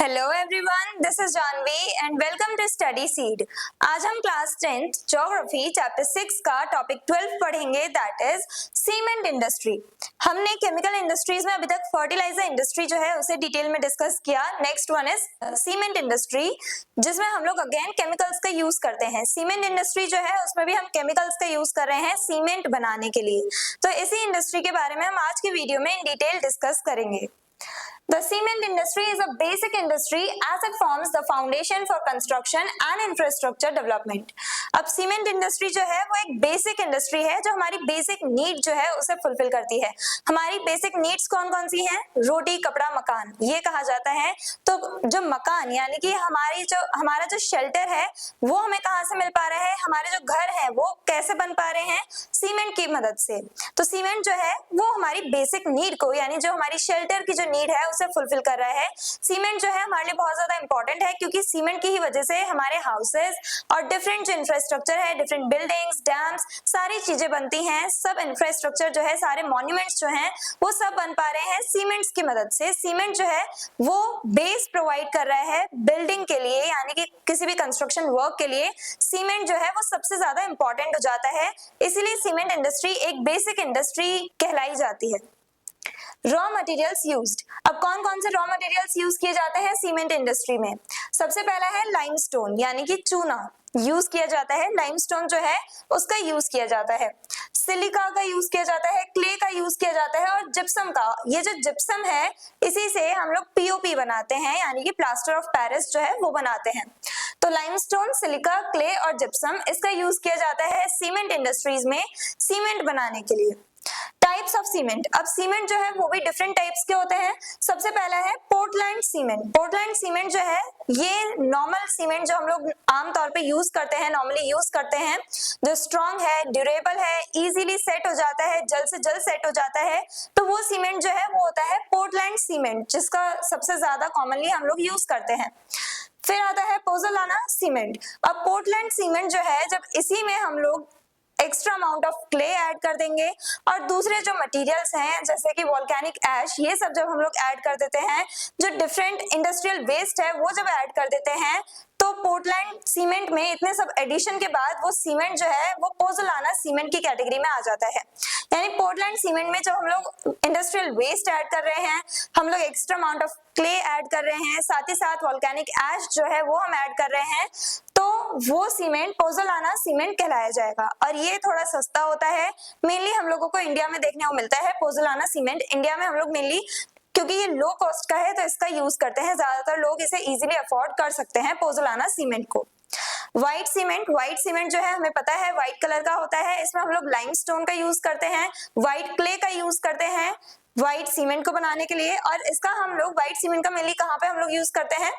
Hello everyone, this is Janvi and welcome to study seed. आज हम class 10th geography chapter 6 का topic 12 पढ़ेंगे, that is cement industry. हमने chemical industries में अभी तक फर्टिलाइजर इंडस्ट्री जो है उसे डिटेल में डिस्कस किया। Next one is cement industry, जिसमें हम लोग अगेन केमिकल्स का यूज करते हैं। सीमेंट इंडस्ट्री जो है उसमें भी हम केमिकल्स का यूज कर रहे हैं सीमेंट बनाने के लिए। तो इसी इंडस्ट्री के बारे में हम आज की वीडियो में इन डिटेल डिस्कस करेंगे। The cement industry is a basic industry as it forms the foundation for construction and infrastructure development. अब सीमेंट इंडस्ट्री जो है वो एक बेसिक इंडस्ट्री है जो हमारी बेसिक नीड जो है उसे फुलफिल करती है। हमारी बेसिक नीड्स कौन कौन सी हैं? रोटी, कपड़ा, मकान, ये कहा जाता है। तो जो मकान यानी कि हमारा जो शेल्टर है वो हमें कहाँ से मिल पा रहा है? हमारे जो घर है वो कैसे बन पा रहे हैं? सीमेंट की मदद से। तो सीमेंट जो है वो हमारी बेसिक नीड को, यानी जो हमारी शेल्टर की जो नीड है उसे फुलफिल कर रहा है। सीमेंट जो है हमारे लिए बहुत ज्यादा इंपॉर्टेंट है, क्योंकि सीमेंट की ही वजह से हमारे हाउसेस और डिफरेंट जो इंफ्रास्ट्रक्चर है, डिफरेंट बिल्डिंग्स, डैम्स, सारी चीजें बनती हैं। सब इंफ्रास्ट्रक्चर जो है, सारे मॉन्यूमेंट्स जो हैं वो सब बन पा रहे हैं सीमेंट्स की मदद से। सीमेंट जो है वो बेस प्रोवाइड कर रहा है बिल्डिंग के लिए, यानी कि किसी भी कंस्ट्रक्शन वर्क के लिए सीमेंट जो है वो सबसे ज्यादा इंपॉर्टेंट हो जाता है। इसीलिए सीमेंट इंडस्ट्री एक बेसिक इंडस्ट्री कहलाई जाती है। Raw materials used. अब कौन कौन से रॉ मटेरियल्स यूज किए जाते हैं सीमेंट इंडस्ट्री में? सबसे पहला है लाइमस्टोन, यानी कि चूना यूज किया जाता है। लाइमस्टोन जो है उसका यूज किया जाता है। सिलिका का यूज किया जाता है, क्ले का यूज किया जाता है और जिप्सम का। ये जो जिप्सम है इसी से हम लोग पीओपी बनाते हैं, यानी कि प्लास्टर ऑफ पेरिस जो है वो बनाते हैं। तो लाइमस्टोन, सिलिका, क्ले और जिप्सम, इसका यूज किया जाता है सीमेंट इंडस्ट्रीज में सीमेंट बनाने के लिए। Types of cement. अब सीमेंट जो है वो भी डिफरेंट टाइप्स के होते हैं। सबसे पहला है पोर्टलैंड सीमेंट। पोर्टलैंड सीमेंट जो है ये नॉर्मल सीमेंट जो हम लोग आमतौर पे यूज करते हैं, नॉर्मली यूज करते हैं, जो स्ट्रॉन्ग है, ड्यूरेबल है, इजीली सेट हो जाता है, जल्द से जल्द सेट हो जाता है, तो वो सीमेंट जो है वो होता है पोर्टलैंड सीमेंट, जिसका सबसे ज्यादा कॉमनली हम लोग यूज करते हैं। फिर आता है पोज़ोलाना सीमेंट। अब पोर्टलैंड सीमेंट जो है, जब इसी में हम लोग extra amount of clay add कर देंगे और दूसरे जो मटेरियल्स हैं जैसे कि वोल्केनिक ऐश, ये सब जब हम लोग ऐड कर देते हैं, जो डिफरेंट इंडस्ट्रियल वेस्ट है वो जब ऐड कर देते हैं, तो पोर्टलैंड सीमेंट में इतने सब एडिशन के बाद वो सीमेंट जो है वो पोज़ोलाना सीमेंट की कैटेगरी में आ जाता है। यानी पोर्टलैंड सीमेंट में जब हम लोग इंडस्ट्रियल वेस्ट ऐड कर रहे हैं, हम लोग extra amount of clay add कर रहे हैं, साथ ही साथ वोल्केनिक ऐश जो है वो हम ऐड कर रहे हैं, तो वो सीमेंट पोज़ोलाना सीमेंट कहलाया जाएगा। और ये थोड़ा सस्ता होता है, मेनली हम लोगों को इंडिया में देखने को मिलता है पोज़ोलाना सीमेंट। इंडिया में हम लोग मेनली, क्योंकि ये लो कॉस्ट का है, तो इसका यूज करते हैं। ज्यादातर लोग इसे इजीली अफोर्ड कर सकते हैं पोज़ोलाना सीमेंट को। White cement. व्हाइट सीमेंट जो है हमें पता है व्हाइट कलर का होता है। इसमें हम लोग लाइमस्टोन का यूज करते हैं, व्हाइट क्ले का यूज करते हैं व्हाइट सीमेंट को बनाने के लिए। और इसका हम लोग व्हाइट सीमेंट का मेनली कहाँ पे हम लोग यूज करते हैं?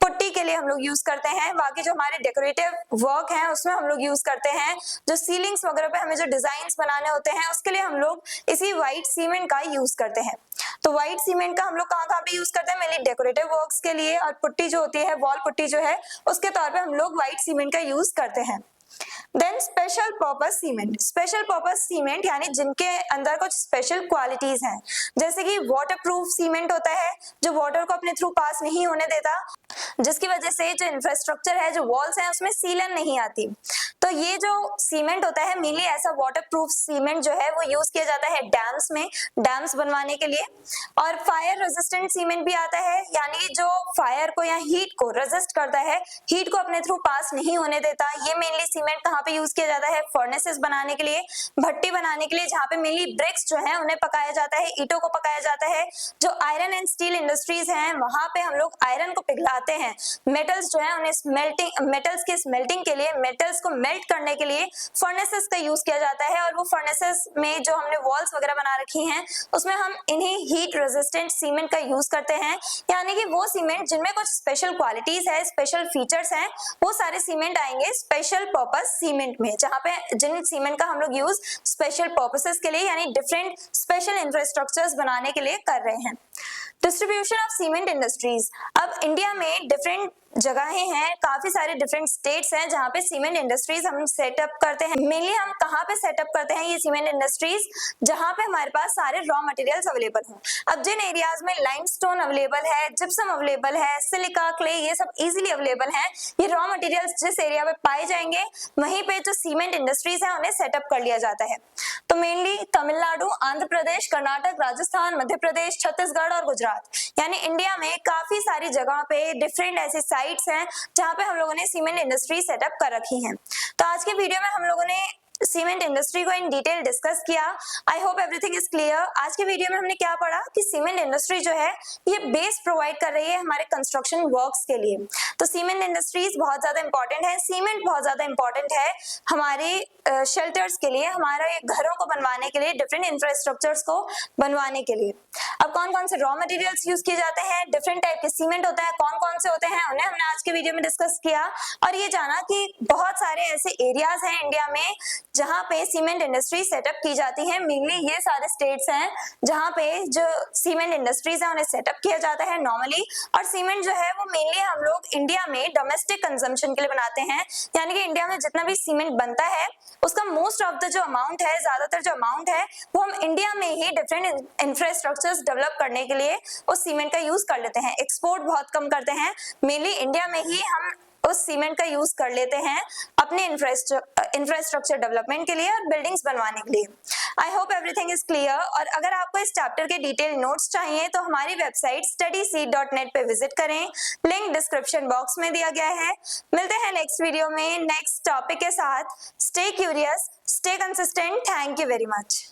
पुट्टी के लिए हम लोग यूज करते हैं। बाकी जो हमारे डेकोरेटिव वर्क है उसमें हम लोग यूज करते हैं। जो सीलिंग्स वगैरह पे हमें जो डिजाइन्स बनाने होते हैं उसके लिए हम लोग इसी व्हाइट सीमेंट का यूज करते हैं। तो व्हाइट सीमेंट का हम लोग कहाँ कहाँ पे यूज करते हैं? मेनली डेकोरेटिव वर्क्स के लिए, और पुट्टी जो होती है, वॉल पुट्टी जो है, उसके तौर पे हम लोग व्हाइट सीमेंट का यूज करते हैं। Then special purpose cement. Special purpose cement यानी जिनके अंदर कुछ स्पेशल क्वालिटीज हैं, जैसे कि वाटरप्रूफ सीमेंट होता है, जो वाटर को अपने थ्रू पास नहीं होने देता, जिसकी वजह से जो इंफ्रास्ट्रक्चर है, जो वॉल्स हैं, उसमें सीलन नहीं आती। तो ये जो सीमेंट होता है मेनली ऐसा वाटरप्रूफ सीमेंट जो है वो यूज किया जाता है डैम्स में, डैम्स बनवाने के लिए। और फायर रेजिस्टेंट सीमेंट भी आता है, यानी जो फायर को या हीट को रेजिस्ट करता है, हीट को अपने थ्रू पास नहीं होने देता। ये मेनली सीमेंट कहाँ पे यूज किया जाता है? फर्नेसेस बनाने के लिए, भट्टी बनाने के लिए, जहाँ पे मेनली ब्रिक्स जो है उन्हें पकाया जाता है, ईंटों को पकाया जाता है। जो आयरन एंड स्टील इंडस्ट्रीज हैं वहां पे हम लोग आयरन को पिघलाते हैं, मेटल्स जो है उन्हें स्मेल्टिंग, मेटल्स की स्मेल्टिंग के लिए, मेटल्स को मेल्ट करने के लिए फर्नेसेस का यूज किया जाता है। और वो फर्नेसेस में जो हमने वॉल्स वगैरह बना रखी हैं उसमें हम इन्हीं हीट रेजिस्टेंट सीमेंट का यूज करते हैं। यानी कि वो सीमेंट जिनमें कुछ स्पेशल क्वालिटीज है, स्पेशल फीचर्स हैं, वो सारे सीमेंट आएंगे स्पेशल पर्पस सीमेंट में, जहाँ पे जिन सीमेंट का हम लोग यूज स्पेशल पर्पसेस के लिए, यानी डिफरेंट स्पेशल इंफ्रास्ट्रक्चर्स बनाने के लिए कर रहे हैं। Distribution of cement industries. अब इंडिया में डिफरेंट जगहें हैं, काफी सारे डिफरेंट स्टेट्स हैं जहाँ पे सीमेंट इंडस्ट्रीज हम सेटअप करते हैं। मेनली हम कहाँ पे सेटअप करते हैं ये सीमेंट इंडस्ट्रीज, जहाँ पे हमारे पास सारे रॉ मटेरियल्स अवेलेबल हों। अब जिन एरियाज में लाइमस्टोन अवेलेबल है, जिप्सम अवेलेबल है, सिलिका, क्ले, ये सब इजीली अवेलेबल हैं, ये रॉ मटेरियल्स जिस एरिया में पाए जाएंगे वहीं पे जो सीमेंट इंडस्ट्रीज है उन्हें सेटअप कर लिया जाता है। तो मेनली तमिलनाडु, आंध्र प्रदेश, कर्नाटक, राजस्थान, मध्य प्रदेश, छत्तीसगढ़ और गुजरात, यानी इंडिया में काफी सारी जगह पे डिफरेंट ऐसी साइट्स हैं जहाँ पे हम लोगों ने सीमेंट इंडस्ट्री सेटअप कर रखी है। तो आज के वीडियो में हम लोगों ने सीमेंट इंडस्ट्री को इन डिटेल डिस्कस किया। I hope everything is clear. आज के वीडियो में हमने क्या पढ़ा कि सीमेंट इंडस्ट्री जो है ये बेस प्रोवाइड कर रही है हमारे कंस्ट्रक्शन वर्क्स के लिए। तो सीमेंट इंडस्ट्रीज बहुत ज्यादा इंपॉर्टेंट है, सीमेंट बहुत ज्यादा इंपॉर्टेंट है हमारे शेल्टर्स के लिए, हमारे घरों को बनवाने के लिए, डिफरेंट इंफ्रास्ट्रक्चर्स को बनवाने के लिए। अब कौन कौन से रॉ मटेरियल्स यूज किए जाते हैं, डिफरेंट टाइप के सीमेंट होता है, कौन कौन से होते हैं, उन्हें हमने आज के वीडियो में डिस्कस किया। और ये जाना कि बहुत सारे ऐसे एरियाज हैं इंडिया में जहाँ पे सीमेंट इंडस्ट्री सेटअप की जाती है। मेनली ये सारे स्टेट्स हैं जहाँ पे जो सीमेंट इंडस्ट्रीज है उन्हें सेटअप किया जाता है नॉर्मली। और सीमेंट जो है वो मेनली हम लोग इंडिया में डोमेस्टिक कंजम्पशन के लिए बनाते हैं, यानी कि इंडिया में जितना भी सीमेंट बनता है उसका मोस्ट ऑफ द जो अमाउंट है, ज्यादातर जो अमाउंट है वो हम इंडिया में ही डिफरेंट इंफ्रास्ट्रक्चर्स डेवलप करने के लिए उस सीमेंट का यूज कर लेते हैं। एक्सपोर्ट बहुत कम करते हैं, मेनली इंडिया में ही हम उस सीमेंट का यूज कर लेते हैं अपने इंफ्रास्ट्रक्चर डेवलपमेंट के लिए और बिल्डिंग्स बनवाने के लिए। I hope everything is clear. और अगर आपको इस चैप्टर के डिटेल नोट्स चाहिए तो हमारी वेबसाइट studyseed.net पे विजिट करें, लिंक डिस्क्रिप्शन बॉक्स में दिया गया है। मिलते हैं नेक्स्ट वीडियो में नेक्स्ट टॉपिक के साथ। Stay curious, stay consistent. Thank you very much.